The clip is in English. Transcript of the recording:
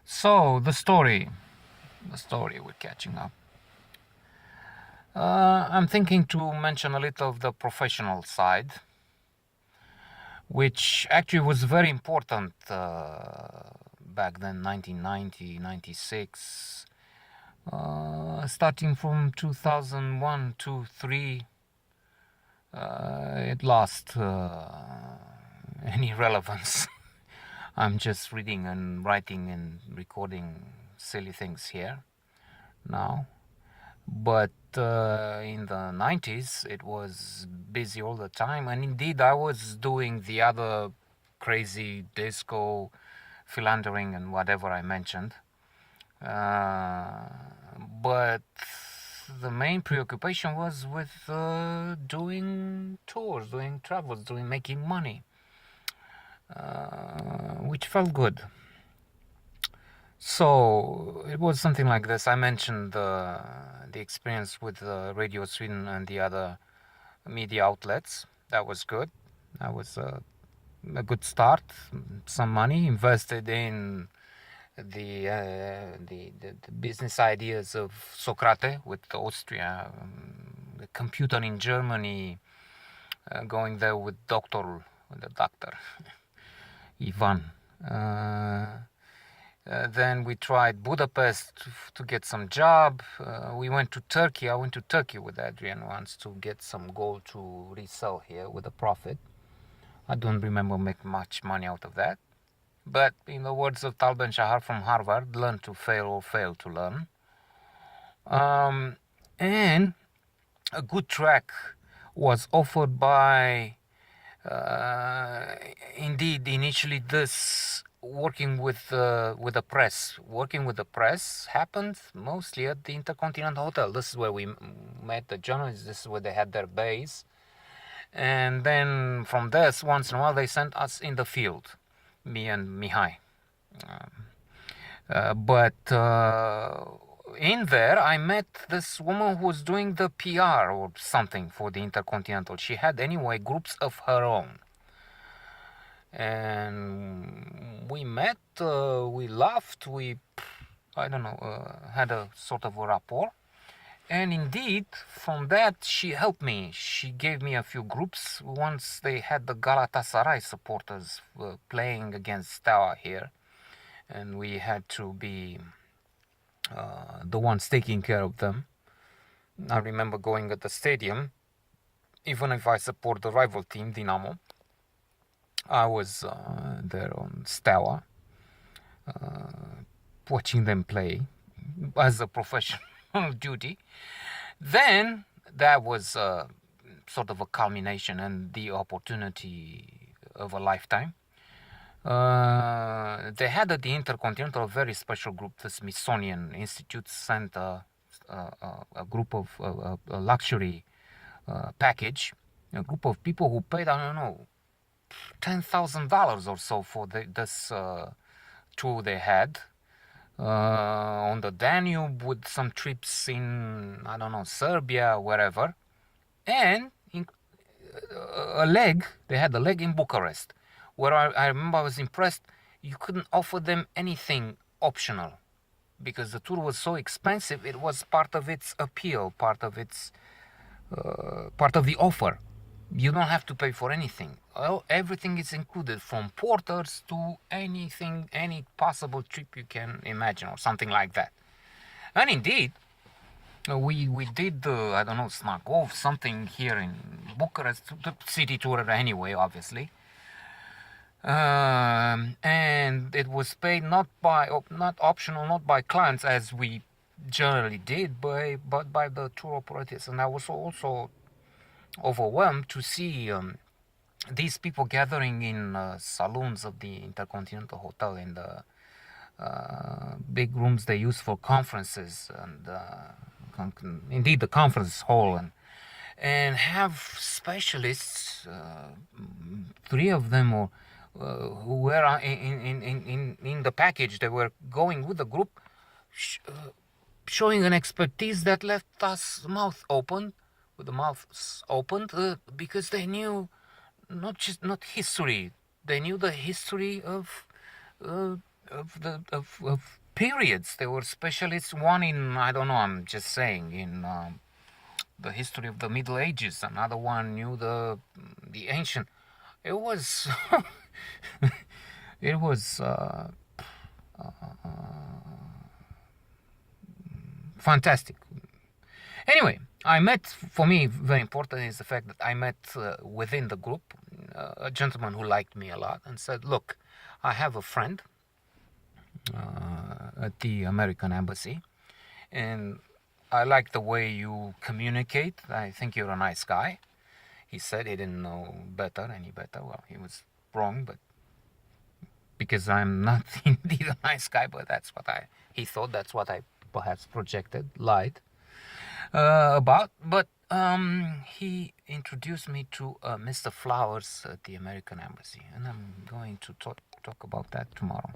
So the story we're catching up. I'm thinking to mention a little of the professional side, which actually was very important back then, 1990, 96. Starting from 2001 to 3, it lost any relevance. I'm just reading and writing and recording silly things here now. But in the 90s, it was busy all the time. And indeed, I was doing the other crazy disco, philandering, and whatever I mentioned. But the main preoccupation was with doing tours, doing travels, making money, which felt good. So it was something like this. I mentioned the experience with Radio Sweden and the other media outlets. That was good. That was a good start. Some money invested in the business ideas of Socrate with Austria, the computer in Germany, going there with the doctor Ivan. Then we tried Budapest to get some job. We went to Turkey. I went to Turkey with Adrian once to get some gold to resell here with a profit. I don't remember making much money out of that. But in the words of Tal Ben Shahar from Harvard, learn to fail or fail to learn. And a good track was offered by, indeed, initially this working with the press. Working with the press happened mostly at the Intercontinental Hotel. This is where we met the journalists. This is where they had their base. And then from this, once in a while, they sent us in the field, me and Mihai. But in there, I met this woman who was doing the PR or something for the Intercontinental. She had, anyway, groups of her own. And we met, we laughed, had a sort of a rapport. And indeed, from that, she helped me. She gave me a few groups. Once they had the Galatasaray supporters playing against Steaua here. And we had to be the ones taking care of them. I remember going at the stadium, even if I support the rival team, Dinamo. I was there on Steaua, watching them play as a professional duty. Then that was sort of a culmination and the opportunity of a lifetime. They had at the Intercontinental a very special group. The Smithsonian Institute sent a group of a luxury package, a group of people who paid, I don't know, $10,000 or so for this tour they had on the Danube, with some trips in, I don't know, Serbia, wherever, and they had a leg in Bucharest, where I remember I was impressed. You couldn't offer them anything optional because the tour was so expensive. It was part of its appeal, part of the offer. You don't have to pay for anything. Everything is included, from porters to anything, any possible trip you can imagine, or something like that. And indeed, we did I don't know, Snagov, something here in Bucharest, the city tour anyway, obviously. And it was paid not optional, not by clients as we generally did, but by the tour operators. And I was also overwhelmed to see these people gathering in saloons of the Intercontinental Hotel, in the big rooms they use for conferences, and indeed the conference hall, and have specialists, 3 of them, or who were in the package. They were going with the group, showing an expertise that left us with the mouths opened, because they knew not history. They knew the history of of periods. There were specialists. One in, I don't know. I'm just saying, in the history of the Middle Ages. Another one knew the ancient. It was it was fantastic. Anyway, I met. For me, very important is the fact that I met within the group a gentleman who liked me a lot and said, "Look, I have a friend at the American embassy, and I like the way you communicate. I think you're a nice guy." He said he didn't know any better. Well, he was wrong, but because I'm not indeed a nice guy, but he thought that's what I perhaps projected, lied about. But he introduced me to Mr. Flowers at the American embassy, and I'm going to talk about that tomorrow.